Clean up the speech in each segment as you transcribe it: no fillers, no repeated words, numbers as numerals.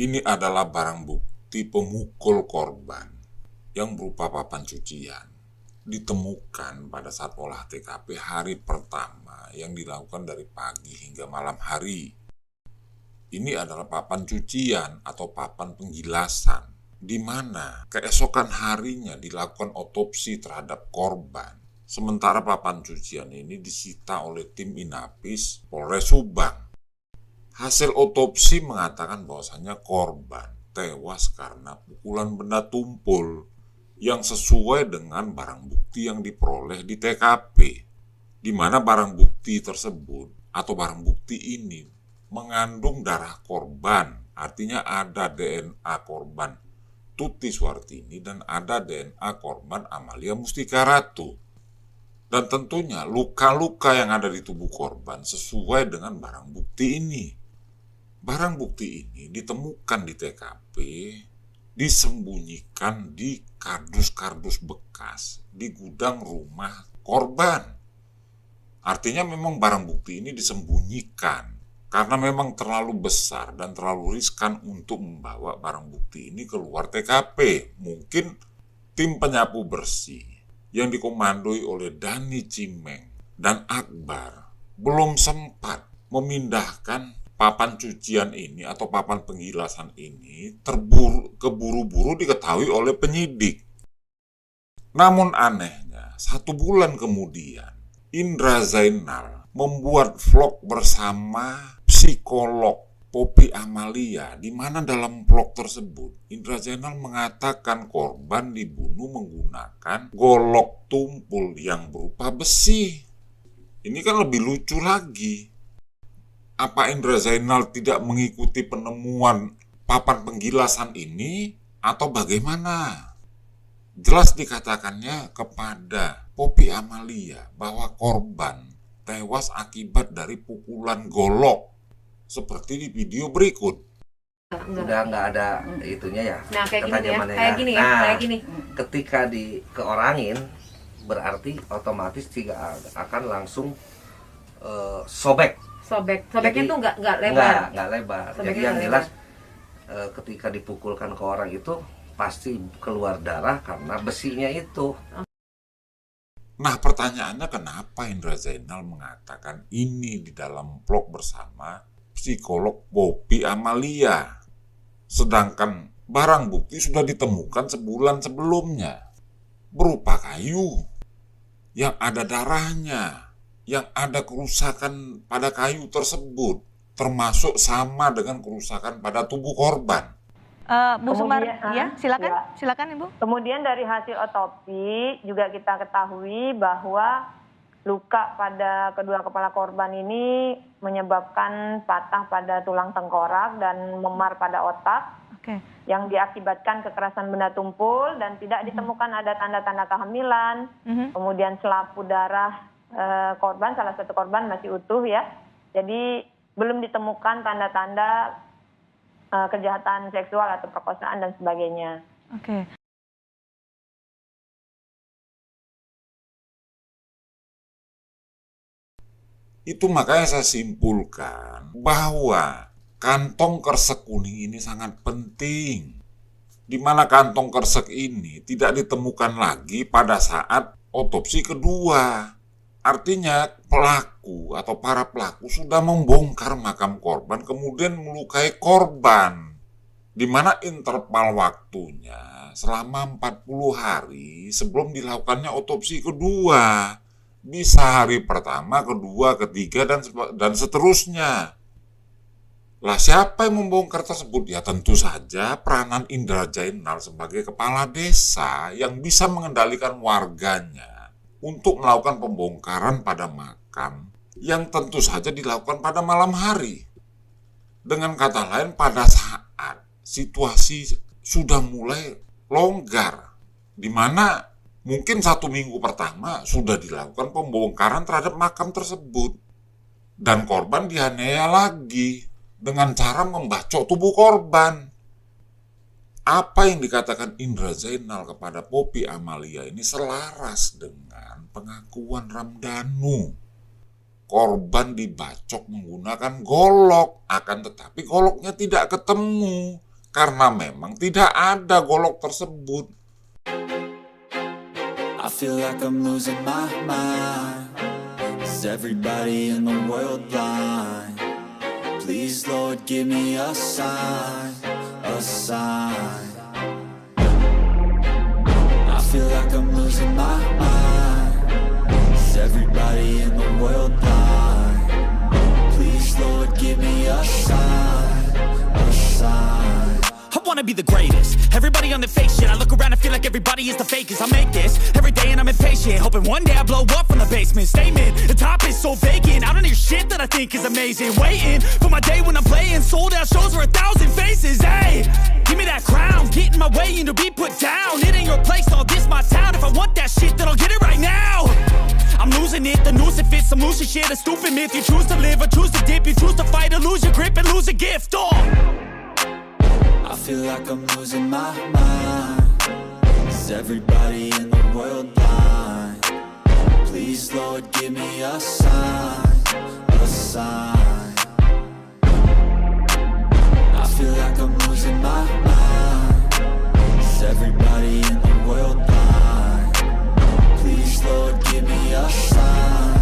Ini adalah barang bukti pemukul korban yang berupa papan cucian. Ditemukan pada saat olah TKP hari pertama yang dilakukan dari pagi hingga malam hari. Ini adalah papan cucian atau papan penggilasan, di mana keesokan harinya dilakukan otopsi terhadap korban. Sementara papan cucian ini disita oleh tim Inapis Polres Subang. Hasil otopsi mengatakan bahwasannya korban tewas karena pukulan benda tumpul yang sesuai dengan barang bukti yang diperoleh di TKP, di mana barang bukti tersebut atau barang bukti ini mengandung darah korban, artinya ada DNA korban Tuti Suartini dan ada DNA korban Amalia Mustika Ratu. Dan tentunya luka-luka yang ada di tubuh korban sesuai dengan barang bukti ini. Barang bukti ini ditemukan di TKP, disembunyikan di kardus-kardus bekas di gudang rumah korban. Artinya memang barang bukti ini disembunyikan karena memang terlalu besar dan terlalu riskan untuk membawa barang bukti ini keluar TKP. Mungkin tim penyapu bersih yang dikomandoi oleh Dani Cimeng dan Akbar belum sempat memindahkan papan cucian ini atau papan penggilasan ini keburu-buru diketahui oleh penyidik. Namun anehnya, 1 bulan kemudian Indra Zainal membuat vlog bersama psikolog Poppy Amalia, di mana dalam vlog tersebut Indra Zainal mengatakan korban dibunuh menggunakan golok tumpul yang berupa besi. Ini kan lebih lucu lagi. Apa Indra Zainal tidak mengikuti penemuan papan penggilasan ini atau bagaimana? Jelas dikatakannya kepada Poppy Amalia bahwa korban tewas akibat dari pukulan golok seperti di video berikut. Udah nggak ada itunya ya. Nah, kayak gini ya. Kayak Gini ya. Kayak gini. Ketika keorangin berarti otomatis tidak akan langsung sobek. Sobeknya tuh nggak lebar. Nggak lebar. Sobeknya Jadi yang nggak jelas ketika dipukulkan ke orang itu pasti keluar darah karena besinya itu. Nah, pertanyaannya kenapa Indra Zainal mengatakan ini di dalam vlog bersama psikolog Poppy Amalia, sedangkan barang bukti sudah ditemukan sebulan sebelumnya berupa kayu yang ada darahnya, yang ada kerusakan pada kayu tersebut, termasuk sama dengan kerusakan pada tubuh korban. Bu Sumar, ya silakan Ibu. Kemudian dari hasil otopsi juga kita ketahui bahwa luka pada kedua kepala korban ini menyebabkan patah pada tulang tengkorak dan memar pada otak, yang diakibatkan kekerasan benda tumpul dan tidak ditemukan ada tanda-tanda kehamilan. Kemudian selaput darah korban, salah satu korban masih utuh ya, jadi belum ditemukan tanda-tanda kejahatan seksual atau perkosaan dan sebagainya. Itu makanya saya simpulkan bahwa kantong kresek kuning ini sangat penting, di mana kantong kresek ini tidak ditemukan lagi pada saat otopsi kedua. Artinya pelaku atau para pelaku sudah membongkar makam korban kemudian melukai korban, di mana interval waktunya selama 40 hari sebelum dilakukannya otopsi kedua. Bisa hari pertama, kedua, ketiga, dan seterusnya. Lah siapa yang membongkar tersebut? Ya tentu saja peranan Indra Zainal sebagai kepala desa yang bisa mengendalikan warganya untuk melakukan pembongkaran pada makam yang tentu saja dilakukan pada malam hari. Dengan kata lain, pada saat situasi sudah mulai longgar, di mana mungkin 1 minggu pertama sudah dilakukan pembongkaran terhadap makam tersebut, dan korban dianiaya lagi dengan cara membacok tubuh korban. Apa yang dikatakan Indra Zainal kepada Poppy Amalia ini selaras dengan pengakuan Ramdhanu. Korban dibacok menggunakan golok, akan tetapi goloknya tidak ketemu. karena memang tidak ada golok tersebut. I feel like I'm losing my mind. Is everybody in the world blind? Please, Lord, give me a sign, a sign. I feel like I'm losing my mind. Is everybody in the world blind? Please, Lord, give me a sign, a sign. I wanna be the greatest. Everybody on the fake shit. I look around and feel like everybody is the fakest. I make this every day and I'm impatient, hoping one day I blow up from the basement. Statement, the top is so vacant. I don't hear shit that I think is amazing. Waiting for my day when I'm playing sold out shows for 1,000 faces. Hey, give me that crown, get in my way and to be put down. It ain't your place, all this my town. If I want that shit, then I'll get it right now. I'm losing it, the noose it fits. I'm losing shit, a stupid myth. You choose to live or choose to dip. You choose to fight or lose your grip and lose a gift. Oh, I feel like I'm losing my mind. Is everybody in the world blind? Please, Lord, give me a sign, a sign. I feel like I'm losing my mind. Is everybody in the world blind? Please, Lord, give me a sign,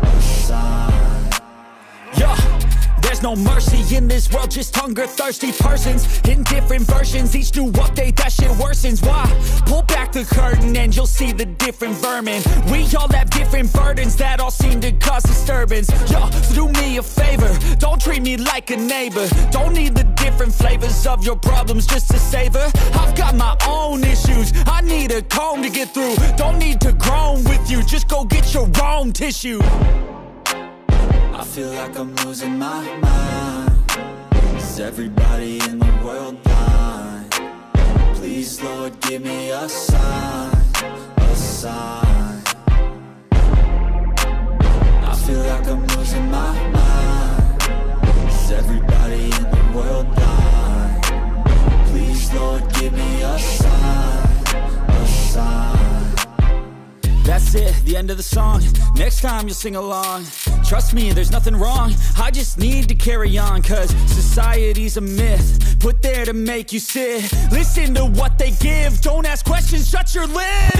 a sign. yeah. There's no mercy in this world, just hunger-thirsty persons in different versions. Each new update, that shit worsens. Why? Pull back the curtain and you'll see the different vermin. We all have different burdens that all seem to cause disturbance. Yo, so do me a favor, don't treat me like a neighbor. Don't need the different flavors of your problems just to savor. I've got my own issues, I need a comb to get through. Don't need to groan with you, just go get your own tissue. I feel like I'm losing my mind. Is everybody in the world blind? Please, Lord, give me a sign, a sign. I feel like I'm losing my mind. Is everybody in the world blind? Please, Lord, give me a sign, a sign. That's it, the end of the song. Next time you'll sing along. Trust me, there's nothing wrong. I just need to carry on, cause society's a myth put there to make you sit. Listen to what they give. Don't ask questions, shut your lid.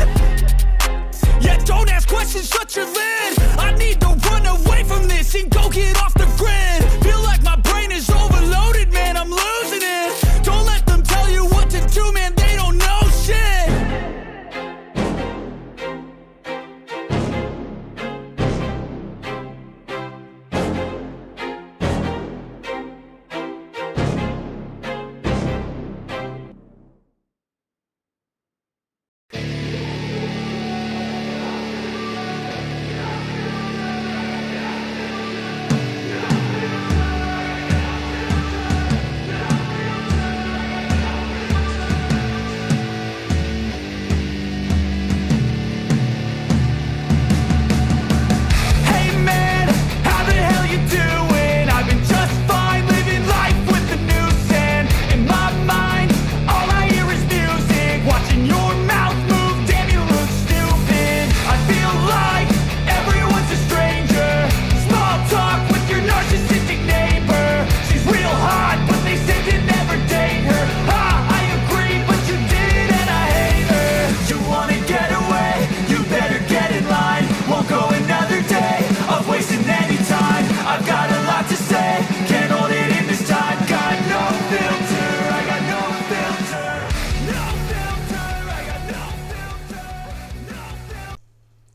Yeah, don't ask questions, shut your lid. I need to run away from this and go get off the grid. Feel like my brain is overloaded, man, I'm losing it. Don't let them tell you what to do, man, they don't know shit.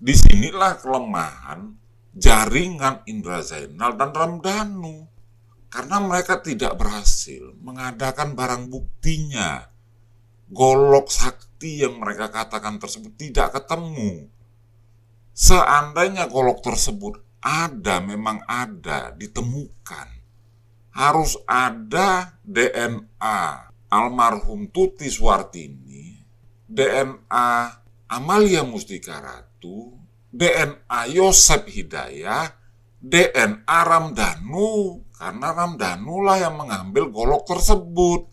Disinilah kelemahan jaringan Indra Zainal dan Ramdhanu, karena mereka tidak berhasil mengadakan barang buktinya. Golok sakti yang mereka katakan tersebut tidak ketemu. Seandainya golok tersebut ada, memang ada, ditemukan, harus ada DNA almarhum Tuti Suwartini, DNA Amalia Mustika Ratu, DNA Yosep Hidayah, DNA Ramdhanu, karena Ramdhanu lah yang mengambil golok tersebut.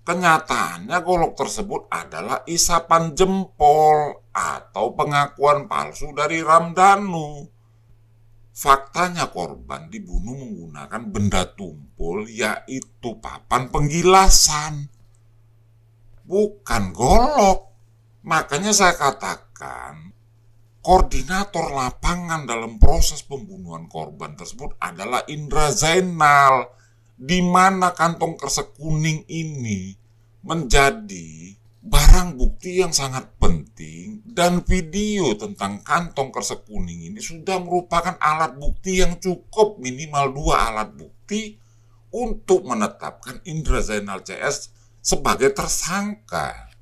Kenyataannya golok tersebut adalah isapan jempol atau pengakuan palsu dari Ramdhanu. Faktanya korban dibunuh menggunakan benda tumpul, yaitu papan penggilasan, bukan golok. Makanya saya katakan, koordinator lapangan dalam proses pembunuhan korban tersebut adalah Indra Zainal, di mana kantong kresek kuning ini menjadi barang bukti yang sangat penting, dan video tentang kantong kresek kuning ini sudah merupakan alat bukti yang cukup, minimal 2 alat bukti untuk menetapkan Indra Zainal CS sebagai tersangka.